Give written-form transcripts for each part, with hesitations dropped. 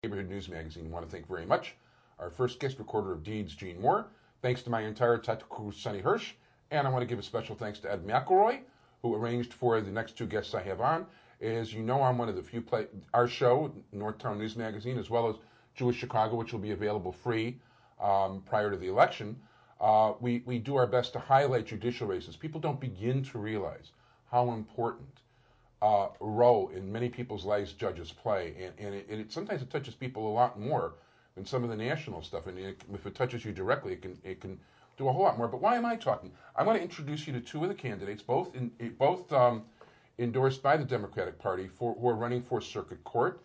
Neighborhood News Magazine. I want to thank very much our first guest recorder of deeds, Gene Moore. Thanks to my entire technical crew, Sonny Hersh. And I want to give a special thanks to Ed McElroy, who arranged for the next two guests I have on. As you know, I'm one of the few our show, Northtown News Magazine, as well as Jewish Chicago, which will be available free prior to the election. We do our best to highlight judicial races. People don't begin to realize how important role in many people's lives judges play, and sometimes it touches people a lot more than some of the national stuff. And if it touches you directly, it can do a whole lot more. But why am I talking? I want to introduce you to two of the candidates, both endorsed by the Democratic Party who are running for circuit court.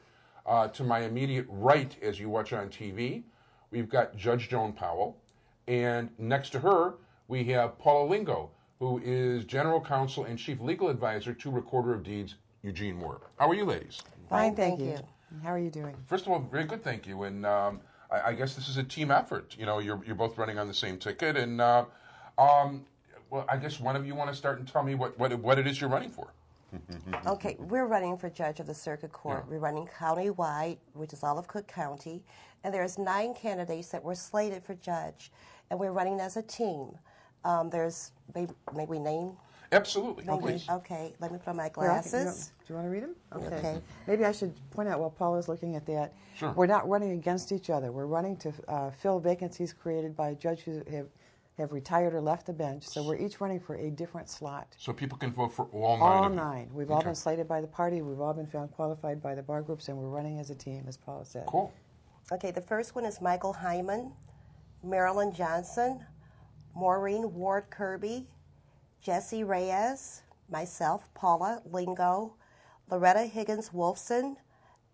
To my immediate right, as you watch on TV, we've got Judge Joan Powell, and next to her we have Paula Lingo, who is General Counsel and Chief Legal Advisor to Recorder of Deeds, Eugene Moore. How are you, ladies? Fine, thank you. How are you doing? First of all, very good, thank you. And I guess this is a team effort. You know, you're both running on the same ticket. And, well, I guess one of you want to start and tell me what it is you're running for. Okay, we're running for Judge of the Circuit Court. Yeah. We're running county-wide, which is all of Cook County. And there's 9 candidates that were slated for Judge. And we're running as a team. May we name? Absolutely. No, Maybe. please. Okay, let me put on my glasses. Do you want to read them? Okay. Maybe I should point out while Paul is looking at that, Sure. We're not running against each other. We're running to fill vacancies created by judges who have retired or left the bench. So we're each running for a different slot. So people can vote for all 9 All of you. 9. We've all been slated by the party. We've all been found qualified by the bar groups, and we're running as a team, as Paul said. Cool. Okay, the first one is Michael Hyman, Marilyn Johnson, Maureen Ward Kirby, Jesse Reyes, myself, Paula Lingo, Loretta Higgins Wolfson,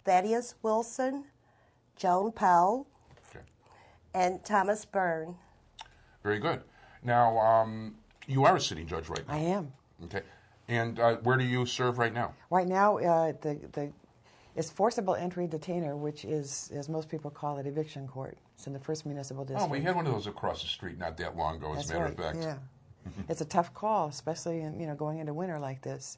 Thaddeus Wilson, Joan Powell, Okay. and Thomas Byrne. Very good. Now, you are a sitting judge right now. I am. Okay. And where do you serve right now? Right now, it's forcible entry detainer, which is, as most people call it, eviction court. It's in the 1st Municipal District. Oh, we had one of those across the street not that long ago, as a matter of fact. Yeah. It's a tough call, especially in, going into winter like this.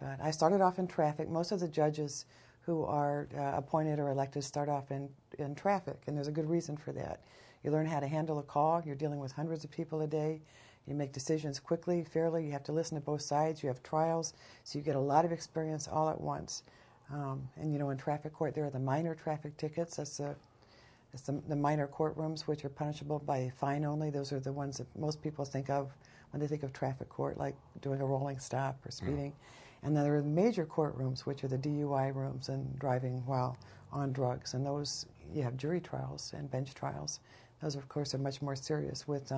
But I started off in traffic. Most of the judges who are appointed or elected start off in traffic, and there's a good reason for that. You learn how to handle a call. You're dealing with hundreds of people a day. You make decisions quickly, fairly. You have to listen to both sides. You have trials, so you get a lot of experience all at once. And, in traffic court, there are the minor traffic tickets. That's the minor courtrooms, which are punishable by a fine only. Those are the ones that most people think of when they think of traffic court, like doing a rolling stop or speeding. And then there are the major courtrooms, which are the DUI rooms and driving while on drugs. And those, you have jury trials and bench trials. Those, of course, are much more serious with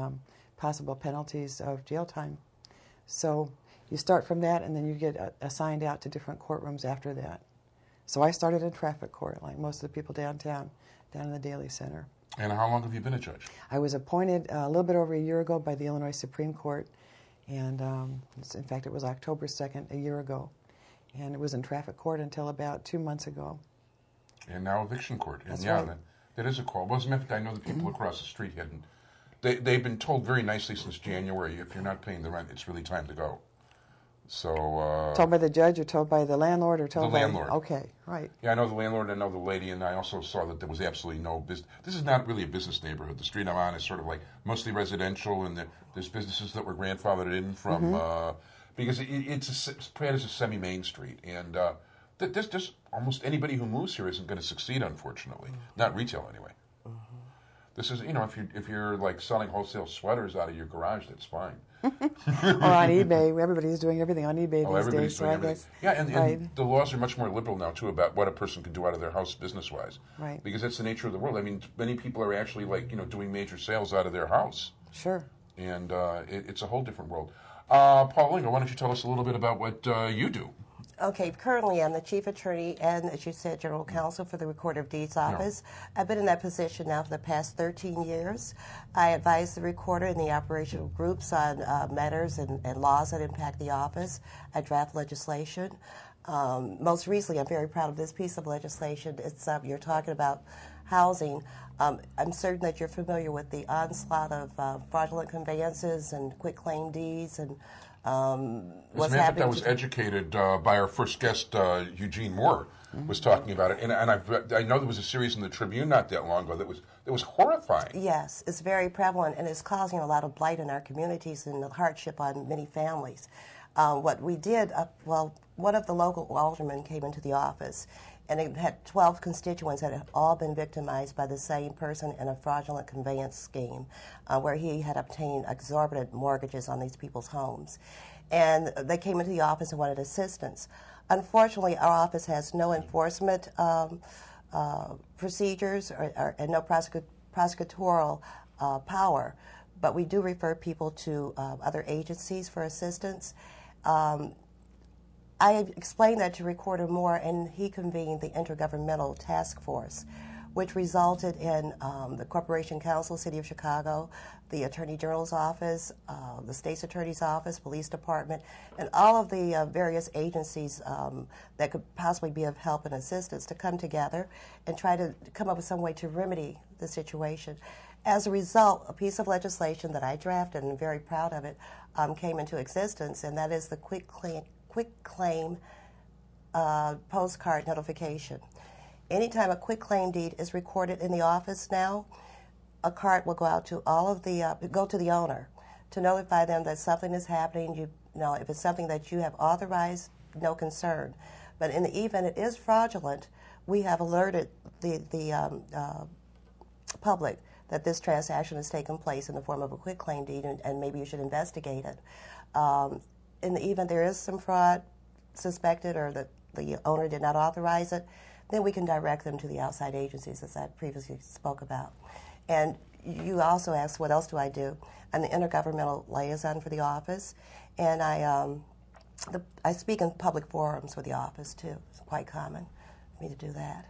possible penalties of jail time. So you start from that, and then you get assigned out to different courtrooms after that. So I started in traffic court, like most of the people downtown, down in the Daly Center. And how long have you been a judge? I was appointed a little bit over a year ago by the Illinois Supreme Court, and in fact it was October 2nd, a year ago, and it was in traffic court until about 2 months ago. And now eviction court. And That's yeah, right. that is a call. Well, as a matter of fact, I know the people across the street hadn't. They've been told very nicely since January, if you're not paying the rent, it's really time to go. So told by the judge, or told by the landlord, or told the by landlord. Okay, right. Yeah, I know the landlord, I know the lady, and I also saw that there was absolutely no business. This is not really a business neighborhood. The street I'm on is sort of like mostly residential, and there's businesses that were grandfathered in from because it's Pratt is a semi-main street, and there's almost anybody who moves here isn't going to succeed, unfortunately. Not retail anyway. This is, if you're like selling wholesale sweaters out of your garage, that's fine. Or on eBay. Everybody's doing everything on eBay these everybody's days. doing everything. Yeah, and right. the laws are much more liberal now, too, about what a person can do out of their house business-wise. Right. Because that's the nature of the world. I mean, many people are actually, doing major sales out of their house. Sure. And it's a whole different world. Paul Lingo, why don't you tell us a little bit about what you do? Okay, currently I'm the Chief Attorney and, as you said, General Counsel for the Recorder of Deeds Office. I've been in that position now for the past 13 years. I advise the Recorder and the operational groups on matters and laws that impact the office. I draft legislation. Most recently, I'm very proud of this piece of legislation. It's you're talking about housing. I'm certain that you're familiar with the onslaught of fraudulent conveyances and quitclaim deeds and what's As a matter of fact, happening. I was educated by our first guest, Eugene Moore, was talking about it, and I know there was a series in the Tribune not that long ago that was horrifying. Yes, it's very prevalent, and it's causing a lot of blight in our communities and hardship on many families. What we did, well, one of the local aldermen came into the office, and it had 12 constituents that had all been victimized by the same person in a fraudulent conveyance scheme, where he had obtained exorbitant mortgages on these people's homes. And they came into the office and wanted assistance. Unfortunately, our office has no enforcement procedures and no prosecutorial power, but we do refer people to other agencies for assistance. I explained that to Recorder Moore, and he convened the Intergovernmental Task Force, which resulted in the Corporation Council, City of Chicago, the Attorney General's Office, the State's Attorney's Office, Police Department, and all of the various agencies that could possibly be of help and assistance to come together and try to come up with some way to remedy the situation. As a result, a piece of legislation that I drafted, and I'm very proud of it, came into existence, and that is the Quick Claim postcard notification. Anytime a quick claim deed is recorded in the office now, a card will go out to all of the go to the owner to notify them that something is happening. You know, if it's something that you have authorized, no concern. But in the event it is fraudulent, we have alerted the public that this transaction has taken place in the form of a quick claim deed, and maybe you should investigate it. In the event there is some fraud suspected or that the owner did not authorize it, then we can direct them to the outside agencies, as I previously spoke about. And you also asked, what else do I do? I'm the intergovernmental liaison for the office, and I speak in public forums for the office, too. It's quite common for me to do that.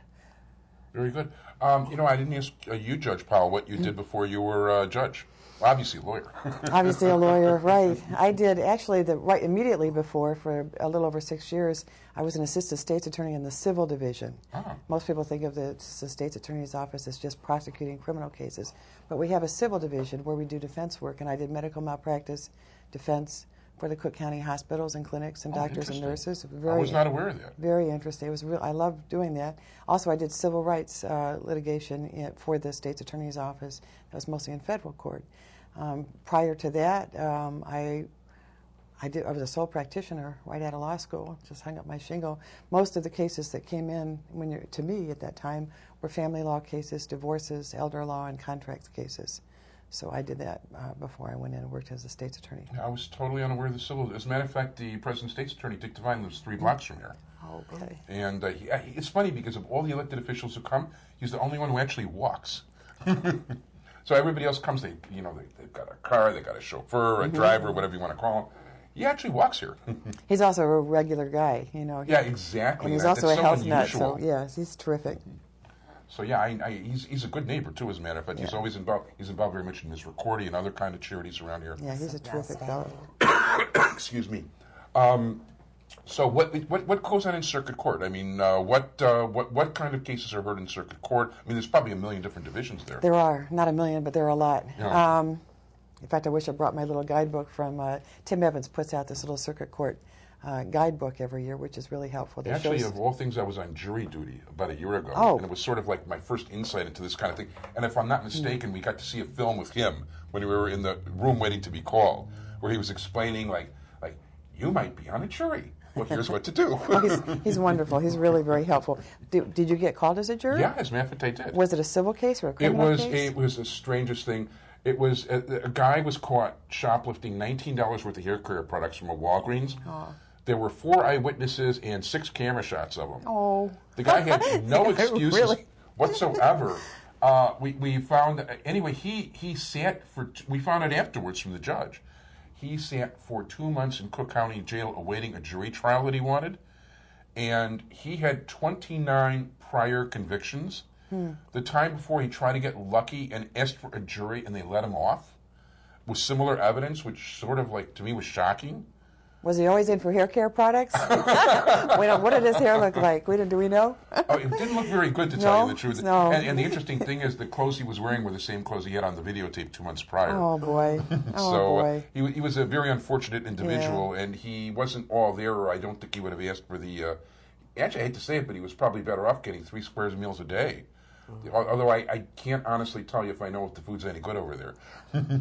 Very good. You know, I didn't ask you, Judge Powell, what you did before you were a judge. Well, obviously a lawyer. Obviously a lawyer, right. I did actually right immediately before, for a little over 6 years, I was an assistant state's attorney in the civil division. Ah. Most people think of the state's attorney's office as just prosecuting criminal cases, but we have a civil division where we do defense work, and I did medical malpractice defense for the Cook County hospitals and clinics and doctors and nurses. I was not aware of that. Very interesting. It was I loved doing that. Also, I did civil rights litigation for the state's attorney's office. That was mostly in federal court. Prior to that, I was a sole practitioner right out of law school. Just hung up my shingle. Most of the cases that came in to me at that time were family law cases, divorces, elder law, and contracts cases. So I did that before I went in and worked as a state's attorney. I was totally unaware of the civil. As a matter of fact, the present state's attorney, Dick Devine, lives 3 blocks from here. Okay. And it's funny because of all the elected officials who come, he's the only one who actually walks. So everybody else comes. They've got a car, they've got a chauffeur, a driver, whatever you want to call him. He actually walks here. He's also a regular guy, you know. Yeah, exactly. And he's also a so health unusual. nut, so yes, he's terrific. So yeah, he's a good neighbor too. As a matter of fact, Yeah. He's always involved. He's involved very much in Miss Recordy and other kind of charities around here. Yeah, he's a terrific fellow. Excuse me. So what goes on in circuit court? I mean, what kind of cases are heard in circuit court? I mean, there's probably a million different divisions there. There are, not a million, but there are a lot. Yeah. In fact, I wish I brought my little guidebook from Tim Evans puts out this little circuit court guidebook every year, which is really helpful. That Actually, shows... of all things, I was on jury duty about a year ago, and it was sort of like my first insight into this kind of thing. And if I'm not mistaken, we got to see a film with him when we were in the room waiting to be called, where he was explaining, like you might be on a jury. Well, here's what to do. He's wonderful. He's really very helpful. Did you get called as a juror? Yeah, as a matter of fact, I did. Was it a civil case or a criminal case? It was the strangest thing. It was a guy was caught shoplifting $19 worth of hair care products from a Walgreens. Oh. There were 4 eyewitnesses and 6 camera shots of him. Oh. The guy had no excuses Really? whatsoever. We found anyway. He sat for. We found out afterwards from the judge. He sat for 2 months in Cook County Jail awaiting a jury trial that he wanted, and he had 29 prior convictions. The time before, he tried to get lucky and asked for a jury, and they let him off with similar evidence, which sort of, like, to me, was shocking. Was he always in for hair care products? What did his hair look like? Do we know? Oh, it didn't look very good, to tell you the truth. No. And the interesting thing is the clothes he was wearing were the same clothes he had on the videotape 2 months prior. Oh, boy. Oh, So boy. he was a very unfortunate individual, and he wasn't all there, or I don't think he would have asked for the... actually, I hate to say it, but he was probably better off getting 3 squares meals a day. Although I can't honestly tell you if I know if the food's any good over there.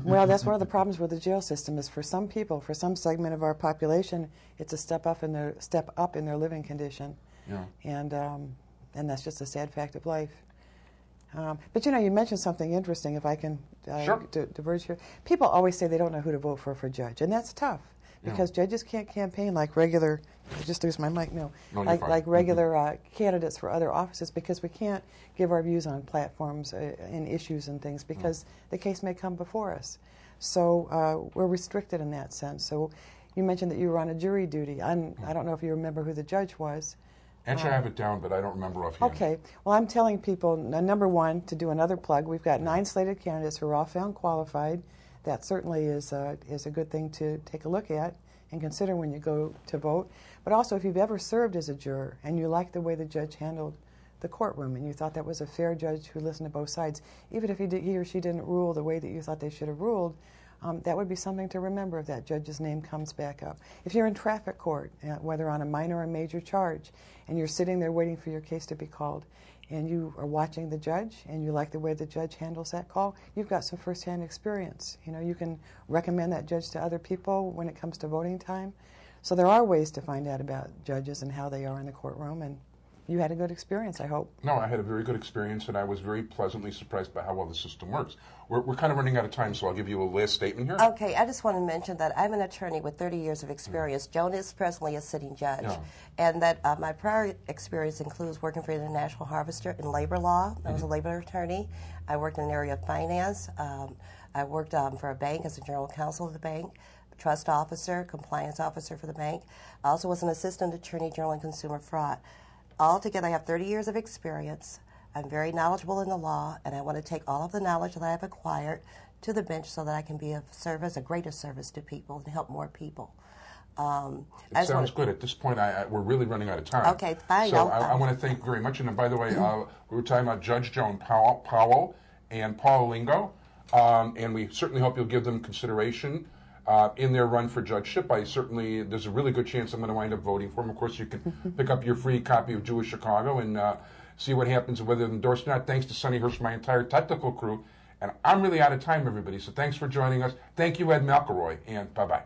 Well, that's one of the problems with the jail system is for some people, for some segment of our population, it's a step up in their living condition. Yeah. And that's just a sad fact of life. But you mentioned something interesting, if I can Sure. diverge here. People always say they don't know who to vote for judge, and that's tough. Because judges can't campaign like regular, I just lose my mic, no like regular candidates for other offices, because we can't give our views on platforms and issues and things, because the case may come before us. So we're restricted in that sense. So you mentioned that you were on a jury duty. I don't know if you remember who the judge was. Actually, I have it down, but I don't remember offhand. Okay. Well, I'm telling people, number one, to do another plug, we've got 9 slated candidates who are all found qualified. That certainly is a good thing to take a look at and consider when you go to vote. But also, if you've ever served as a juror and you like the way the judge handled the courtroom and you thought that was a fair judge who listened to both sides, even if he or she didn't rule the way that you thought they should have ruled, that would be something to remember if that judge's name comes back up. If you're in traffic court, whether on a minor or major charge, and you're sitting there waiting for your case to be called, and you are watching the judge and you like the way the judge handles that call, you've got some first-hand experience. You can recommend that judge to other people when it comes to voting time. So there are ways to find out about judges and how they are in the courtroom, and you had a good experience, I hope. No, I had a very good experience, and I was very pleasantly surprised by how well the system works. We're kind of running out of time, so I'll give you a last statement here. Okay, I just want to mention that I'm an attorney with 30 years of experience. Joan is presently a sitting judge, and that my prior experience includes working for the National Harvester in labor law. I was a labor attorney. I worked in the area of finance. I worked for a bank as a general counsel of the bank, trust officer, compliance officer for the bank. I also was an assistant attorney general in consumer fraud. Altogether, I have 30 years of experience. I'm very knowledgeable in the law, and I want to take all of the knowledge that I have acquired to the bench so that I can be of service, a greater service to people, and help more people. It sounds good. At this point, we're really running out of time. Okay, fine. So I want to thank you very much. And by the way, we were talking about Judge Joan Powell and Paula Lingo, and we certainly hope you'll give them consideration in their run for judgeship. There's a really good chance I'm going to wind up voting for them. Of course, you can pick up your free copy of Jewish Chicago and see what happens and whether they're endorsed or not. Thanks to Sonny Hersh, my entire technical crew. And I'm really out of time, everybody, so thanks for joining us. Thank you, Ed McElroy, and bye-bye.